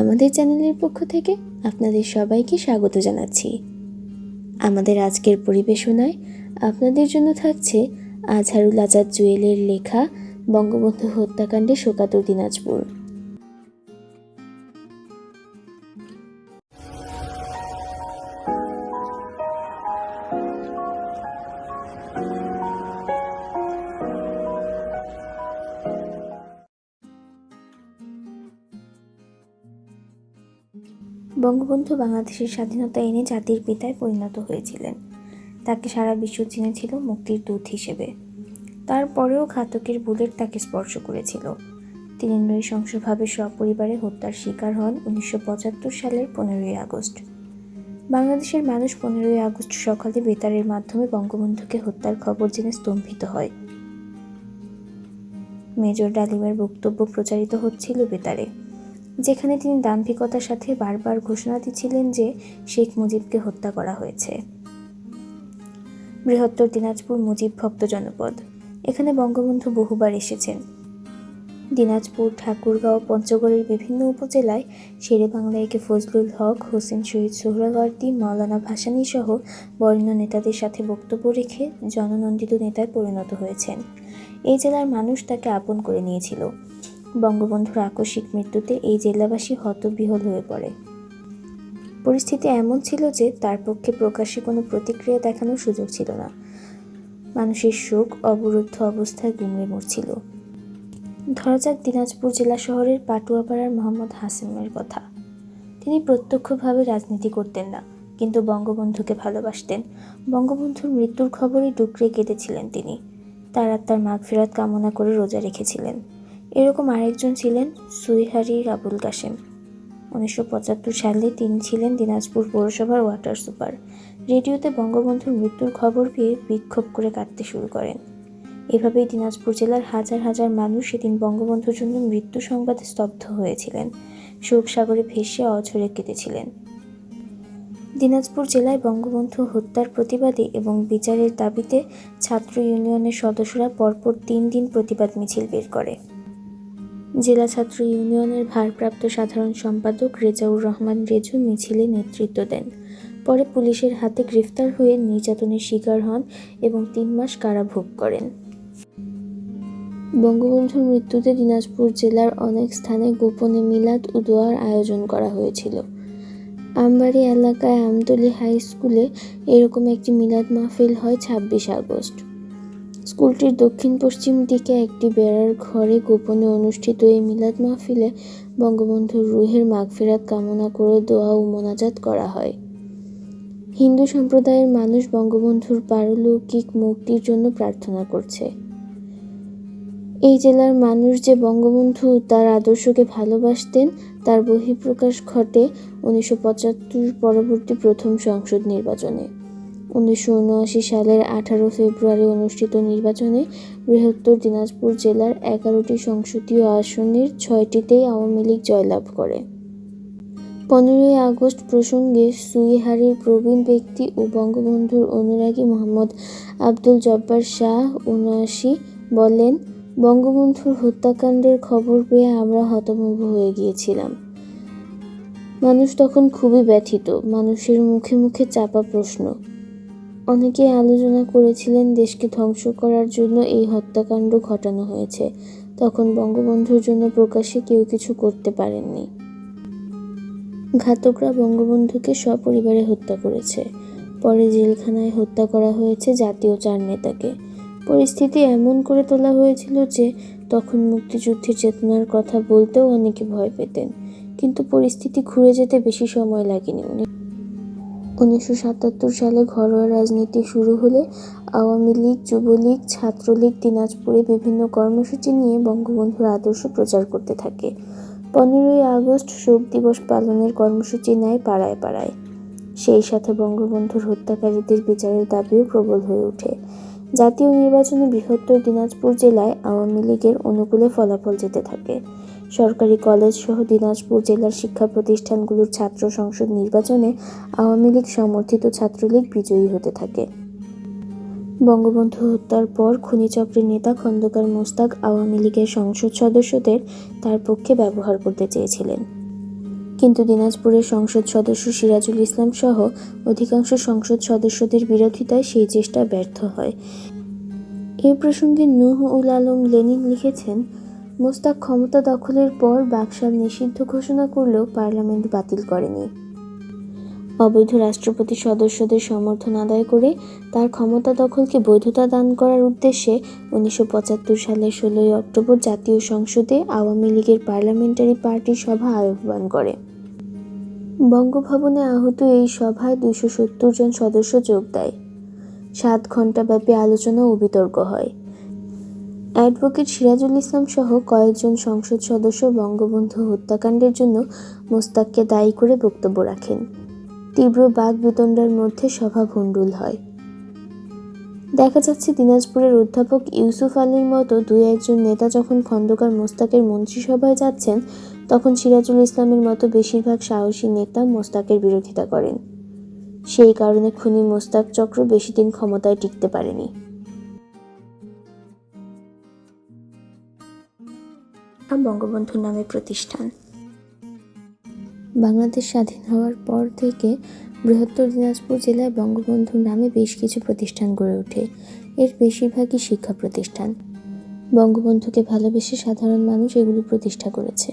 আমাদের চ্যানেলের পক্ষ থেকে আপনাদের সবাইকে স্বাগত জানাচ্ছি। আমাদের আজকের পরিবেশনায় আপনাদের জন্য থাকছে আজহারুল আজাদ জুয়েলের লেখা বঙ্গবন্ধু হত্যাকাণ্ডে শোকাতুর দিনাজপুর। বঙ্গবন্ধু বাংলাদেশের স্বাধীনতা এনে জাতির পিতায় পরিণত হয়েছিলেন। তাকে সারা বিশ্ব চিনেছিল মুক্তির দূত হিসেবে। তারপরেও ঘাতকের বুলেট তাকে স্পর্শ করেছিল। তিনি নৃশংসভাবে সপরিবারে হত্যার শিকার হন 1975 সালের 15ই আগস্ট। বাংলাদেশের মানুষ 15ই আগস্ট সকালে বেতারের মাধ্যমে বঙ্গবন্ধুকে হত্যার খবর জেনে স্তম্ভিত হয়। মেজর ডালিমের বক্তব্য প্রচারিত হচ্ছিল বেতারে, যেখানে তিনি দাম্ভিকতার সাথে বারবার ঘোষণা দিচ্ছিলেন যে শেখ মুজিবকে হত্যা করা হয়েছে। বৃহত্তর দিনাজপুর মুজিব ভক্ত জনপদ। এখানে বঙ্গবন্ধু বহুবার এসেছেন। দিনাজপুর, ঠাকুরগাঁও, পঞ্চগড়ের বিভিন্ন উপজেলায় শেরেবাংলা একে ফজলুল হক, হোসেন শহীদ সোহরাওয়ার্দী, মাওলানা ভাসানী সহ বরেণ্য নেতাদের সাথে বক্তব্য রেখে জননন্দিত নেতায় পরিণত হয়েছেন। এই জেলার মানুষ তাকে আপন করে নিয়েছিল। বঙ্গবন্ধুর আকস্মিক মৃত্যুতে এই জেলাবাসী হতবিহ্বল হয়ে পড়ে। পরিস্থিতি এমন ছিল যে তার পক্ষে প্রকাশ্যে কোনো প্রতিক্রিয়া দেখানোর সুযোগ ছিল না। মানুষের শোক অবরুদ্ধ অবস্থায় গুমড়ে মরছিল। ধরা যাক দিনাজপুর জেলা শহরের পাটুয়াপাড়ার মোহাম্মদ হাসেমের কথা। তিনি প্রত্যক্ষভাবে রাজনীতি করতেন না, কিন্তু বঙ্গবন্ধুকে ভালোবাসতেন। বঙ্গবন্ধুর মৃত্যুর খবরে ডুকরে কেঁদেছিলেন তিনি। তার আত্মার মাগফিরাত কামনা করে রোজা রেখেছিলেন। এরকম আরেকজন ছিলেন সুইহারি আবুল কাশেম। 1975 সালে তিনি ছিলেন দিনাজপুর পৌরসভার ওয়াটার সুপার। রেডিওতে বঙ্গবন্ধুর মৃত্যুর খবর পেয়ে বিক্ষোভ করে কাঁদতে শুরু করেন। এভাবেই দিনাজপুর জেলার হাজার হাজার মানুষ সেদিন বঙ্গবন্ধুর জন্য মৃত্যু সংবাদে স্তব্ধ হয়েছিলেন, শোক সাগরে ভেসে অঝরে কেঁদেছিলেন। দিনাজপুর জেলায় বঙ্গবন্ধু হত্যার প্রতিবাদে এবং বিচারের দাবিতে ছাত্র ইউনিয়নের সদস্যরা পরপর 3 দিন প্রতিবাদ মিছিল বের করে। জেলা ছাত্র ইউনিয়নের ভারপ্রাপ্ত সাধারণ সম্পাদক রেজাউর রহমান রেজু মিছিলে নেতৃত্ব দেন। পরে পুলিশের হাতে গ্রেফতার হয়ে নির্যাতনের শিকার হন এবং 3 মাস কারাভোগ করেন। বঙ্গবন্ধুর মৃত্যুতে দিনাজপুর জেলার অনেক স্থানে গোপনে মিলাদ ও দোয়ার আয়োজন করা হয়েছিল। আমবাড়ি এলাকায় আমতলী হাই স্কুলে এরকম একটি মিলাদ মাহফিল হয় 26 আগস্ট। স্কুলটির দক্ষিণ পশ্চিম দিকে একটি বেড়ার ঘরে গোপনে অনুষ্ঠিত এই মিলাদ মাহফিলে বঙ্গবন্ধুর রুহের মাগফিরাত কামনা করে দোয়া ও মোনাজাত করা হয়। হিন্দু সম্প্রদায়ের মানুষ বঙ্গবন্ধুর পারলৌকিক মুক্তির জন্য প্রার্থনা করছে। এই জেলার মানুষ যে বঙ্গবন্ধু তার আদর্শকে ভালোবাসতেন তার বহিঃপ্রকাশ ঘটে 1975 পরবর্তী প্রথম সংসদ নির্বাচনে। 1979 সালের 18 ফেব্রুয়ারি অনুষ্ঠিত নির্বাচনে বৃহত্তর দিনাজপুর জেলার 11টি সংসদীয় আসনের 6টিতেই আওয়ামী লীগ জয়লাভ করে। 15ই আগস্ট প্রসঙ্গে সুইহারির প্রবীণ ব্যক্তি ও বঙ্গবন্ধুর অনুরাগী মোহাম্মদ আব্দুল জব্বার শাহ 79 বলেন, বঙ্গবন্ধুর হত্যাকাণ্ডের খবর পেয়ে আমরা হতভম্ব হয়ে গিয়েছিলাম। মানুষ তখন খুবই ব্যথিত। মানুষের মুখে মুখে চাপা প্রশ্ন। অনেকেই আলোচনা করেছিলেন দেশকে ধ্বংস করার জন্য এই হত্যাকাণ্ড ঘটানো হয়েছে। তখন বঙ্গবন্ধুর জন্য প্রকাশ্যে কেউ কিছু করতে পারেননি। ঘাতকরা বঙ্গবন্ধুকে সপরিবারে হত্যা করেছে। পরে জেলখানায় হত্যা করা হয়েছে জাতীয় 4 নেতাকে। পরিস্থিতি এমন করে তোলা হয়েছিল যে তখন মুক্তিযুদ্ধের চেতনার কথা বলতেও অনেকে ভয় পেতেন, কিন্তু পরিস্থিতি ঘুরে যেতে বেশি সময় লাগেনি। 1977 সালে ঘরোয়া রাজনীতি শুরু হলে আওয়ামী লীগ, যুবলীগ, ছাত্রলীগ দিনাজপুরে বিভিন্ন কর্মসূচি নিয়ে বঙ্গবন্ধুর আদর্শ প্রচার করতে থাকে। 15ই আগস্ট শোক দিবস পালনের কর্মসূচি নেয় পাড়ায় পাড়ায়। সেই সাথে বঙ্গবন্ধুর হত্যাকারীদের বিচারের দাবিও প্রবল হয়ে ওঠে। জাতীয় নির্বাচনে বৃহত্তর দিনাজপুর জেলায় আওয়ামী লীগের অনুকূলে ফলাফল যেতে থাকে। সরকারি কলেজ সহ দিনাজপুর জেলার শিক্ষা প্রতিষ্ঠানগুলোর ছাত্র সংসদ নির্বাচনে আওয়ামী লীগ সমর্থিত ছাত্রলীগ বিজয়ী হতে থাকে। বঙ্গবন্ধু হত্যার পর খুনিচক্রের নেতা খন্দকার মোস্তাক আওয়ামী লীগের সংসদ সদস্যদের তার পক্ষে ব্যবহার করতে চেয়েছিলেন। কিন্তু দিনাজপুরের সংসদ সদস্য সিরাজুল ইসলাম সহ অধিকাংশ সংসদ সদস্যদের বিরোধিতায় সেই চেষ্টা ব্যর্থ হয়। এ প্রসঙ্গে নূহ উল আলম লেনিন লিখেছেন, মোস্তাক ক্ষমতা দখলের পর বাকশাল নিষিদ্ধ ঘোষণা করলেও পার্লামেন্ট বাতিল করেনি। অবৈধ রাষ্ট্রপতি সদস্যদের সমর্থন আদায় করে তার ক্ষমতা দখলকে বৈধতা দান করার উদ্দেশ্যে 1975 সালের 16 অক্টোবর জাতীয় সংসদে আওয়ামী লীগের পার্লামেন্টারি পার্টির সভা আহ্বান করে। বঙ্গভবনে আহত এই সভায় 270 জন সদস্য যোগ দেয়। 7 ঘণ্টাব্যাপী আলোচনা ও বিতর্ক হয়। অ্যাডভোকেট সিরাজুল ইসলাম সহ কয়েকজন সংসদ সদস্য বঙ্গবন্ধু হত্যাকাণ্ডের জন্য মোস্তাককে দায়ী করে বক্তব্য রাখেন। তীব্র বাকবিতণ্ডার মধ্যে সভা ভণ্ডুল হয়। দেখা যাচ্ছে, দিনাজপুরের অধ্যাপক ইউসুফ আলীর মতো 2-1 নেতা যখন খন্দকার মোস্তাকের মন্ত্রিসভায় যাচ্ছেন, তখন সিরাজুল ইসলামের মতো বেশিরভাগ সাহসী নেতা মোস্তাকের বিরোধিতা করেন। সেই কারণে খুনি মোস্তাক চক্র বেশি দিন ক্ষমতায় টিকতে পারেনি। বঙ্গবন্ধুর নামে প্রতিষ্ঠান। বাংলাদেশ স্বাধীন হওয়ার পর থেকে বৃহত্তর দিনাজপুর জেলায় বঙ্গবন্ধুর নামে বেশ কিছু প্রতিষ্ঠান গড়ে ওঠে। এর বেশিরভাগই শিক্ষা প্রতিষ্ঠান। বঙ্গবন্ধুকে ভালোবেসে সাধারণ মানুষ এগুলো প্রতিষ্ঠা করেছে।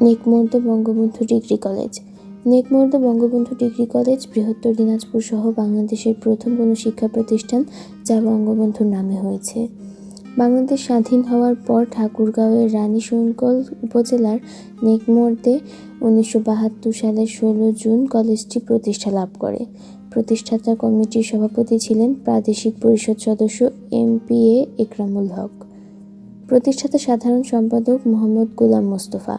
Nekmard Bangabandhu degree college. Nekmard Bangabandhu degree college বৃহত্তর দিনাজপুর সহ বাংলাদেশের প্রথম কোনো শিক্ষা প্রতিষ্ঠান যা বঙ্গবন্ধুর নামে হয়েছে। বাংলাদেশ স্বাধীন হওয়ার পর ঠাকুরগাঁওয়ের রানীশঙ্কল উপজেলার নেকমর্দে 1972 সালের 16 জুন কলেজটি প্রতিষ্ঠা লাভ করে। প্রতিষ্ঠাতা কমিটির সভাপতি ছিলেন প্রাদেশিক পরিষদ সদস্য MPA একরামুল হক। প্রতিষ্ঠাতা সাধারণ সম্পাদক মোহাম্মদ গোলাম মোস্তফা।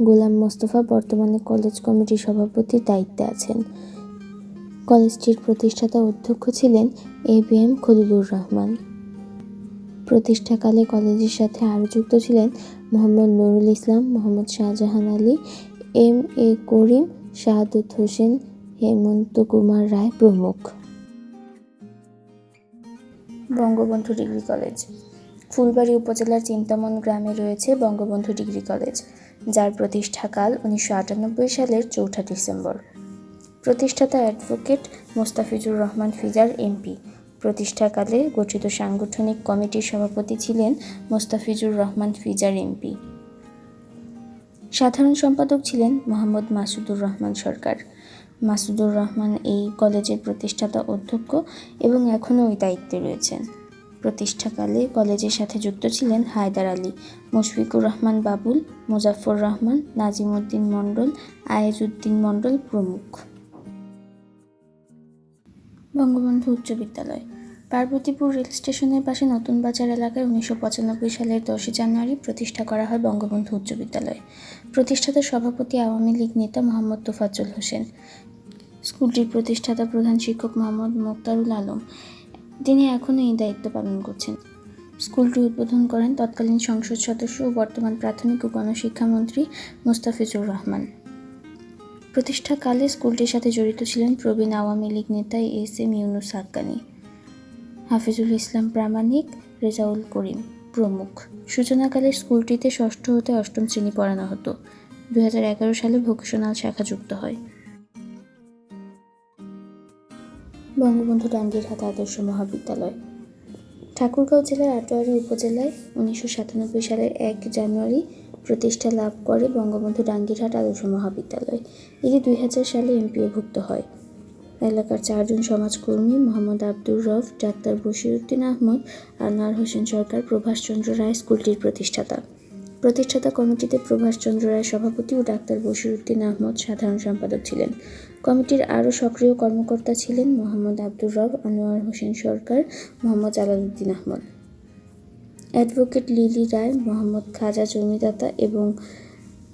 গোলাম মোস্তফা বর্তমানে কলেজ কমিটির সভাপতির দায়িত্বে আছেন। কলেজটির প্রতিষ্ঠাতা অধ্যক্ষ ছিলেন ABM খলিলুর রহমান। প্রতিষ্ঠাকালে কলেজের সাথে আরও যুক্ত ছিলেন মোহাম্মদ নুরুল ইসলাম, মোহাম্মদ শাহজাহান আলী, MA করিম, শাহাদত হোসেন, হেমন্ত কুমার রায় প্রমুখ। Bangabandhu degree college. ফুলবাড়ী উপজেলার চিন্তামন গ্রামে রয়েছে বঙ্গবন্ধু ডিগ্রি কলেজ, যার প্রতিষ্ঠাকাল 1998 সালের 4 ডিসেম্বর। প্রতিষ্ঠাতা অ্যাডভোকেট মোস্তাফিজুর রহমান ফিজার MP। প্রতিষ্ঠাকালে গঠিত সাংগঠনিক কমিটির সভাপতি ছিলেন মোস্তাফিজুর রহমান ফিজার MP। সাধারণ সম্পাদক ছিলেন মোহাম্মদ মাসুদুর রহমান সরকার। মাসুদুর রহমান এই কলেজের প্রতিষ্ঠাতা অধ্যক্ষ এবং এখনও ওই দায়িত্বে রয়েছেন। প্রতিষ্ঠাকালে কলেজের সাথে যুক্ত ছিলেন হায়দার আলী, মুশফিকুর রহমান বাবুল, মুজাফফর রহমান, নাজিম উদ্দিন মণ্ডল, আয়েজ উদ্দিন মণ্ডল প্রমুখ। বঙ্গবন্ধু উচ্চ বিদ্যালয়। পার্বতীপুর রেল স্টেশনের পাশে নতুন বাজার এলাকায় 1995 সালের 10 জানুয়ারি প্রতিষ্ঠা করা হয় বঙ্গবন্ধু উচ্চ বিদ্যালয়। প্রতিষ্ঠাতা সভাপতি আওয়ামী লীগ নেতা মোহাম্মদ তোফাজ্জল হোসেন। স্কুলটির প্রতিষ্ঠাতা প্রধান শিক্ষক মোহাম্মদ মোক্তারুল আলম। তিনি এখনও এই দায়িত্ব পালন করছেন। স্কুলটি উদ্বোধন করেন তৎকালীন সংসদ সদস্য ও বর্তমান প্রাথমিক ও গণশিক্ষামন্ত্রী মোস্তাফিজুর রহমান। প্রতিষ্ঠাকালে স্কুলটির সাথে জড়িত ছিলেন প্রবীণ আওয়ামী লীগ নেতা SM ইউনুস হাক্কানী, হাফিজুল ইসলাম প্রামাণিক, রেজাউল করিম প্রমুখ। সূচনাকালে স্কুলটিতে 6ষ্ঠ হতে 8ম শ্রেণী পড়ানো হতো। 2011 সালে ভোকেশনাল শাখা যুক্ত হয়। বঙ্গবন্ধু ডাঙ্গিরহাট আদর্শ মহাবিদ্যালয়। ঠাকুরগাঁও জেলার আটোয়ারী উপজেলায় 1997 সালের 1 জানুয়ারি প্রতিষ্ঠা লাভ করে বঙ্গবন্ধু ডাঙ্গিরহাট আদর্শ মহাবিদ্যালয়। এটি 2000 সালে MPO-ভুক্ত হয়। এলাকার 4 জন সমাজকর্মী মোহাম্মদ আব্দুর রফ, ডাক্তার বশিরউদ্দিন আহমদ, আনোয়ার হোসেন সরকার, প্রভাষ চন্দ্র রায় স্কুলটির প্রতিষ্ঠাতা। প্রতিষ্ঠাতা কমিটিতে প্রভাষ চন্দ্র রায় সভাপতি ও ডাক্তার বশিরউদ্দিন আহমদ সাধারণ সম্পাদক ছিলেন। কমিটির আরও সক্রিয় কর্মকর্তা ছিলেন মোহাম্মদ আব্দুর রফ, আনোয়ার হোসেন সরকার, মোহাম্মদ জালালউদ্দিন আহমদ, অ্যাডভোকেট লিলি রায়, মোহাম্মদ খাজা জমিদাতা এবং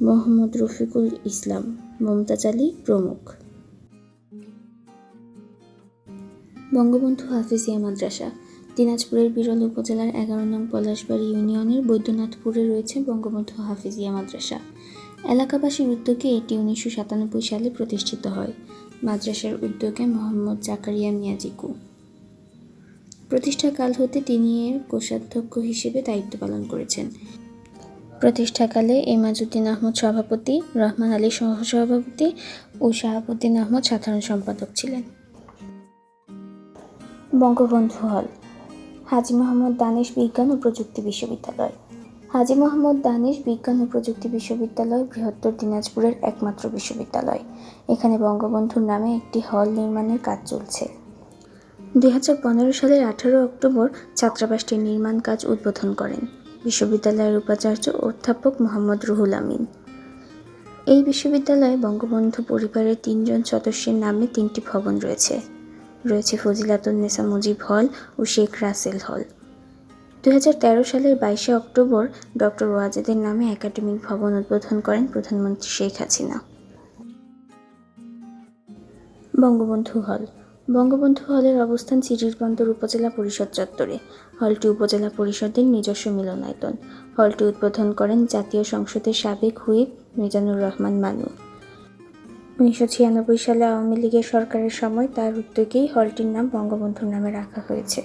মোহাম্মদ রফিকুল ইসলাম, মমতাজ আলী প্রমুখ। বঙ্গবন্ধু হাফিজিয়া মাদ্রাসা। দিনাজপুরের বিরল উপজেলার 11 নং পলাশবাড়ি ইউনিয়নের বৈদ্যনাথপুরে রয়েছে বঙ্গবন্ধু হাফিজিয়া মাদ্রাসা। এলাকাবাসীর উদ্যোগে এটি 1997 সালে প্রতিষ্ঠিত হয়। মাদ্রাসার উদ্যোগে মোহাম্মদ জাকারিয়া মিয়া জিকু। প্রতিষ্ঠাকাল হতে তিনি এর কোষাধ্যক্ষ হিসেবে দায়িত্ব পালন করেছেন। প্রতিষ্ঠাকালে এমাজউদ্দিন আহমদ সভাপতি, রহমান আলী সহসভাপতি ও শাহাবুদ্দিন আহমদ সাধারণ সম্পাদক ছিলেন। বঙ্গবন্ধু হল, হাজী মোহাম্মদ দানেশ বিজ্ঞান ও প্রযুক্তি বিশ্ববিদ্যালয়। হাজী মোহাম্মদ দানেশ বিজ্ঞান ও প্রযুক্তি বিশ্ববিদ্যালয় বৃহত্তর দিনাজপুরের একমাত্র বিশ্ববিদ্যালয়। এখানে বঙ্গবন্ধুর নামে একটি হল নির্মাণের কাজ চলছে। 2015 সালের 18 অক্টোবর ছাত্রাবাসটির নির্মাণ কাজ উদ্বোধন করেন বিশ্ববিদ্যালয়ের উপাচার্য অধ্যাপক মোহাম্মদ রুহুল আমিন। এই বিশ্ববিদ্যালয়ে বঙ্গবন্ধু পরিবারের 3 জন সদস্যের নামে 3টি ভবন রয়েছে। ফজিলাতুন্নেসা মুজিব হল ও শেখ রাসেল হল। 2013 সালের 22 অক্টোবর ডক্টর ওয়াজেদের নামে একাডেমিক ভবন উদ্বোধন করেন প্রধানমন্ত্রী শেখ হাসিনা। বঙ্গবন্ধু হল, বঙ্গবন্ধু হলের অবস্থান চিরিরবন্দর উপজেলা পরিষদ চত্বরে। হলটি উপজেলা পরিষদের নিজস্ব মিলনায়তন। হলটি উদ্বোধন করেন জাতীয় সংসদের সাবেক হুইপ মিজানুর রহমান মানু। 1996 সালে আওয়ামী লীগের সরকারের সময় তার উদ্যোগেই হলটির নাম বঙ্গবন্ধুর নামে রাখা হয়েছে।